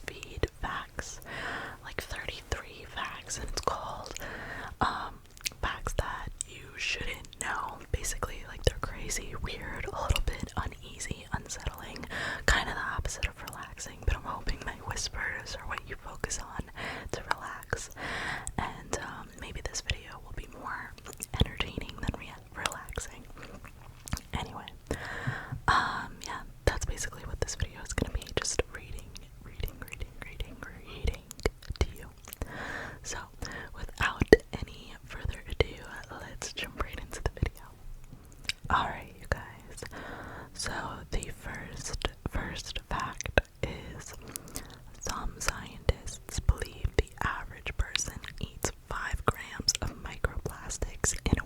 BuzzFeed facts, like 33 facts, and it's called facts that you shouldn't know. Basically, like, they're crazy, weird, a little bit uneasy, unsettling, kind of the opposite of relaxing, but I'm hoping my whispers are what you focus on to relax, and maybe this video will be more entertaining than relaxing. Anyway, yeah, that's basically what this video is gonna be, just reading to you. So, without any further ado, let's jump right into the video. Alright, you guys, so the first fact is, some scientists believe the average person eats 5 grams of microplastics in a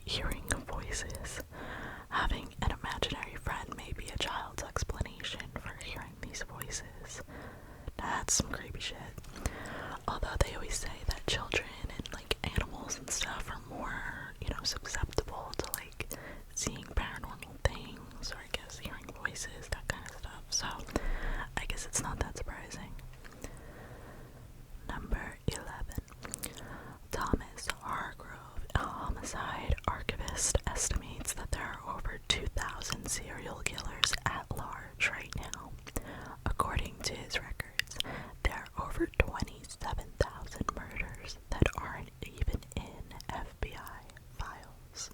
hearing voices. Having an imaginary friend may be a child's explanation for hearing these voices. That's some creepy shit. Although they always say that children and like animals and stuff are more, susceptible to like seeing paranormal things, or I guess hearing voices, that kind of stuff. So I guess it's not that surprising. Number 11. Thomas Hargrove, a homicide archivist, estimates that there are over 2,000 serial killers at large right now. According to his records, there are over 27,000 murders that aren't even in FBI files.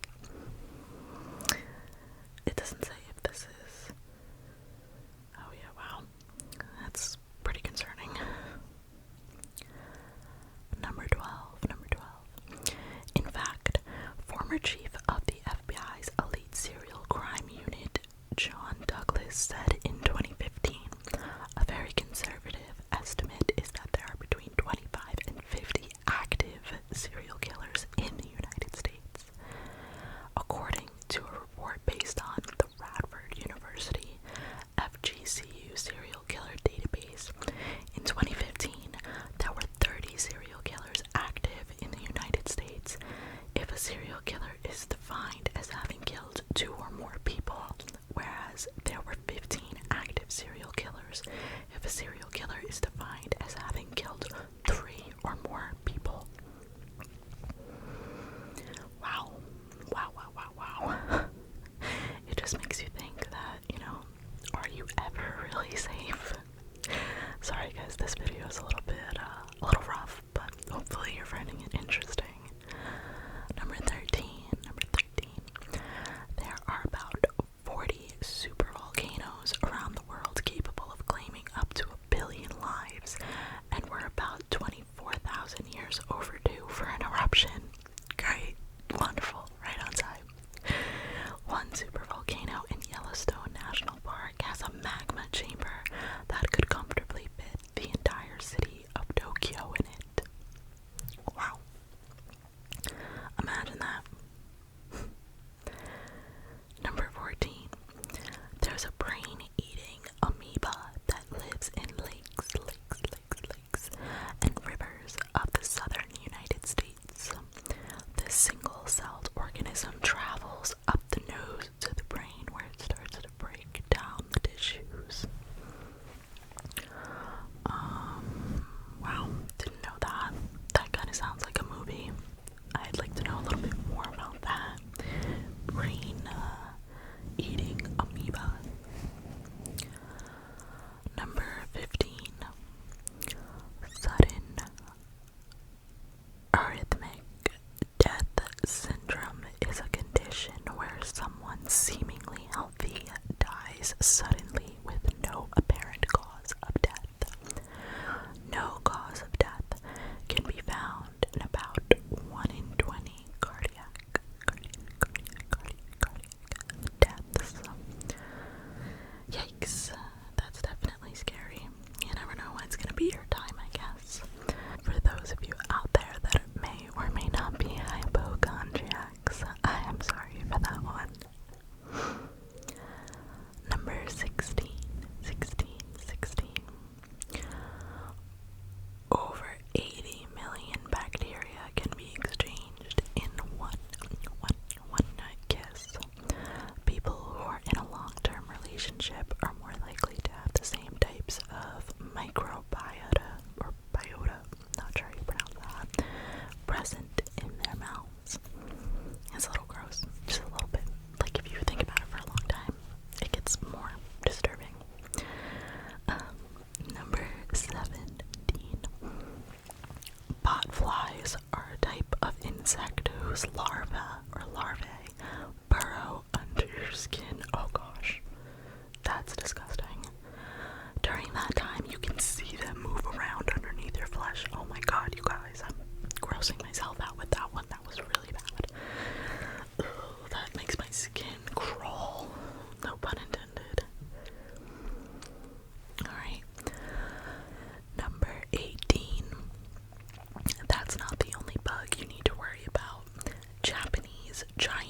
It doesn't say if this is... Oh yeah, wow. That's pretty concerning. Number 12. In fact, former chief of the FBI's elite serial crime unit, John Douglas, said in 2015, a very conservative estimate is that there are between 25 and 50 active serial killers in the United States. According to a report based on the Radford University FGCU serial killer database, in 2015, there were 30 serial killers active in the United States. If a serial killer is defined as having killed 2 or more people, whereas there were 15 active serial killers if a serial killer is defined as having killed 3 or more people. Wow. It just makes you think that, are you ever really safe? Sorry guys, this video is a little rough, but hopefully you're finding it interesting. Number 13. There are about 40 supervolcanoes around the world capable of claiming up to 1 billion lives, and we're about 24,000 years overdue for an eruption. Great. Wonderful. Right on time. One supervolcano in Yellowstone National Park has a magma chamber that could comfortably fit the entire city of Tokyo in it. Wow. Imagine that. Number 14. There's a brain-eating amoeba that lives in lakes, and rivers of the southern United States. This single-celled organism travels up the nose to the brain, where it starts to break down the tissues. Wow, didn't know that. That kind of sounds like a movie. I'd like to know a little bit more about that. Brain-eating amoeba. Number 15. Sudden arrhythmic death syndrome is a condition where someone seemingly healthy dies suddenly with no apparent cause of death. No cause of death can be found in about 1 in 20 cardiac deaths. Yikes, that's definitely scary. You never know when it's gonna be your time, I guess. For those of you out there that may or may not be hypochondriacs, I am sorry for that one. Number 16. Over 80 million bacteria can be exchanged in one night kiss. People who are in a long-term relationship are more likely to have the same types of microbiota, or biota, not sure how you pronounce that, present in their mouths. It's a little gross, just a little bit. Like if you think about it for a long time, it gets more disturbing. Number 17. Botflies are a type of insect whose larvae burrow under your skin. Oh gosh, that's disgusting. During that time, you can see them move around underneath your flesh. Oh my god, you guys, I'm grossing myself out with that one. That was really bad. Ugh, that makes my skin crawl. No pun intended. Alright. Number 18. That's not the only bug you need to worry about. Japanese giant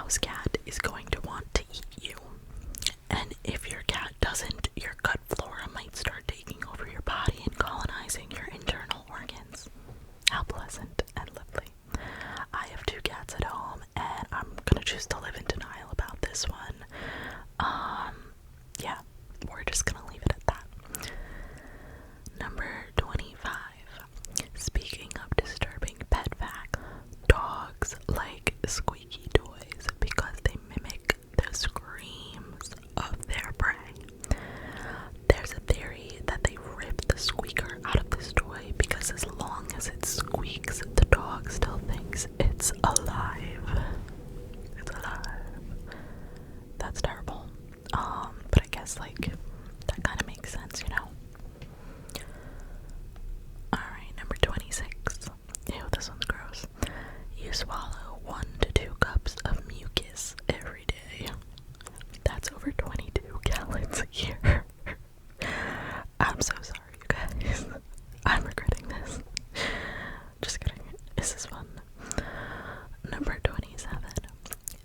house cat is going to want to eat you. And if your cat doesn't, your gut flora might start taking over your body and colonizing your internal organs. How pleasant and lovely. I have 2 cats at home, and I'm gonna choose to live in denial about this one. Yeah, we're just gonna leave it at that. Number 25. Speaking of disturbing pet facts, dogs like squeaky toys because they mimic the screams of their prey. There's a theory that they rip the squeaker out of this toy because as long as it squeaks, the dog still thinks it's alive. It's alive. That's terrible. But I guess, like, that kind of makes sense, you know? Alright, number 26. Ew, this one's gross. You swallow 1 to 2 cups of mucus every day. That's over 22 gallons a year. I'm so sorry, you guys. I'm regretting this. Just kidding. This is fun. Number 27.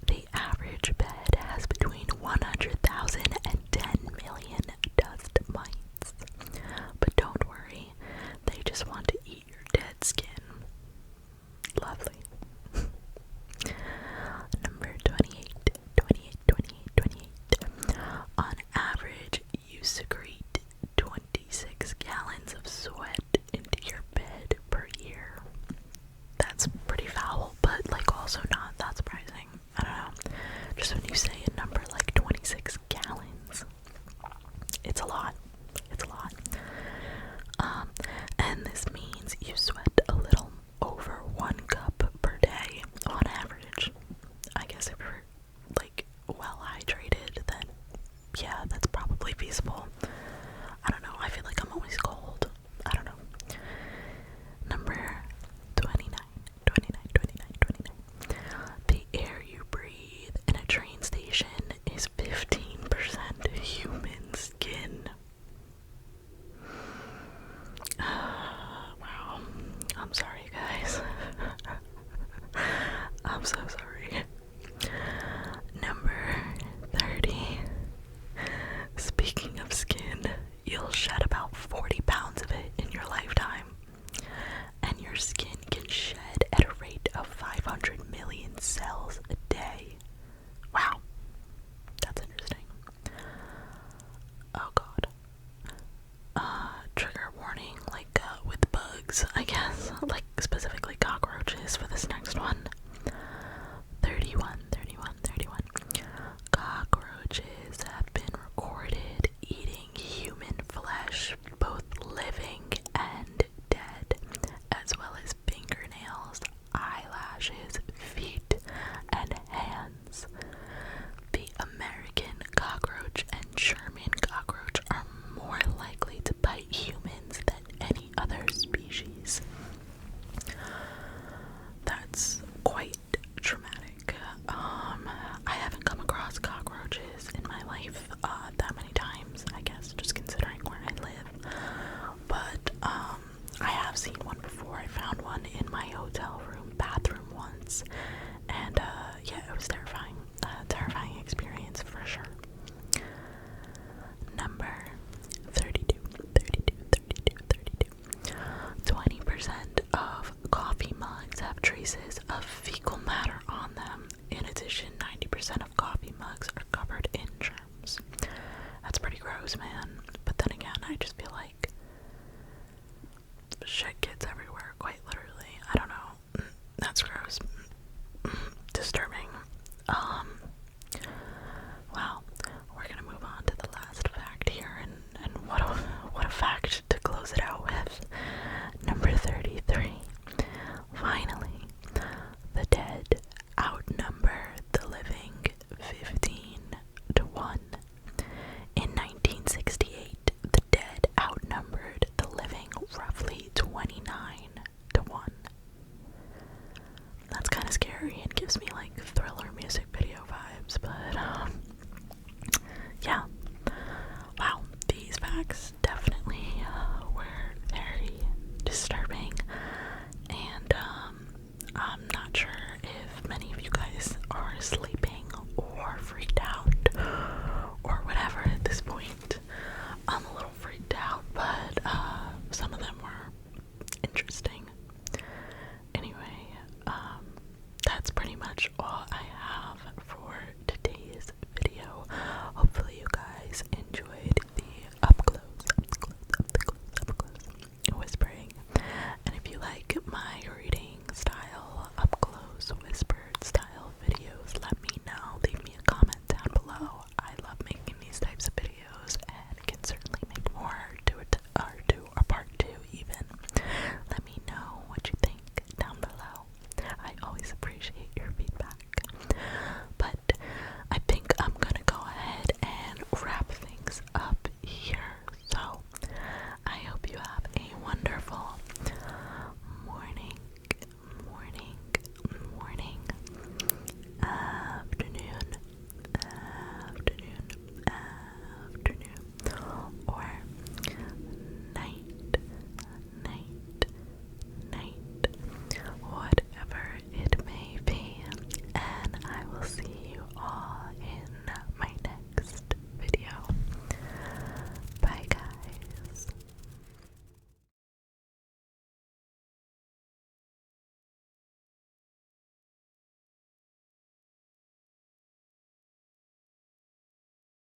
The average bed has between 100,000 and 10 million dust mites. But don't worry, they just want to eat your dead skin. Lovely. Number 28. On average, you secrete 26 gallons of sweat into your bed per year. That's pretty foul, but like also not that surprising. I don't know. Just when you say a number like 26 gallons, it's a lot. It's a lot. And this means you sweat a little over 1 cup per day on average. I guess if you're like well hydrated, then yeah, that's probably feasible. I don't know. I feel like I'm always cold. I don't know. Number 29. The air you breathe in a train station is 15% human skin. Wow. I'm sorry, guys. I'm so sorry. Number 30. Speaking of skin, you'll shed about 40 pounds of it in your lifetime. And your skin can shed at a rate of 500 million cells a day. Wow. That's interesting. Oh god. Trigger warning, like with bugs, I guess. Like specifically cockroaches for this next one. 31. Cockroaches have been recorded eating human flesh, both living and dead, as well as fingernails, eyelashes, feet, and hands. The American cockroach and German cockroach are more likely to bite humans than any other species. That's quite traumatic. I haven't come across cockroaches in my life that many times, I guess, just considering where I live. But I have seen one before. I found one in my hotel room bathroom once, and yeah, it was terrifying. Terrifying experience for sure. Number 32. 20% of coffee mugs have traces of fecal matter on them. In addition, 90% of coffee mugs are covered in germs. That's pretty gross, man. But then again, I just feel like shit gets everywhere, quite literally. I don't know. That's gross. Disturbing. Wow. We're gonna move on to the last fact here, and what a fact to close it out with. Number 33. Finally, the dead outnumber the living 15 to 1. In 1968, the dead outnumbered the living roughly 29 to 1. That's kind of scary and gives me like thriller music video vibes, but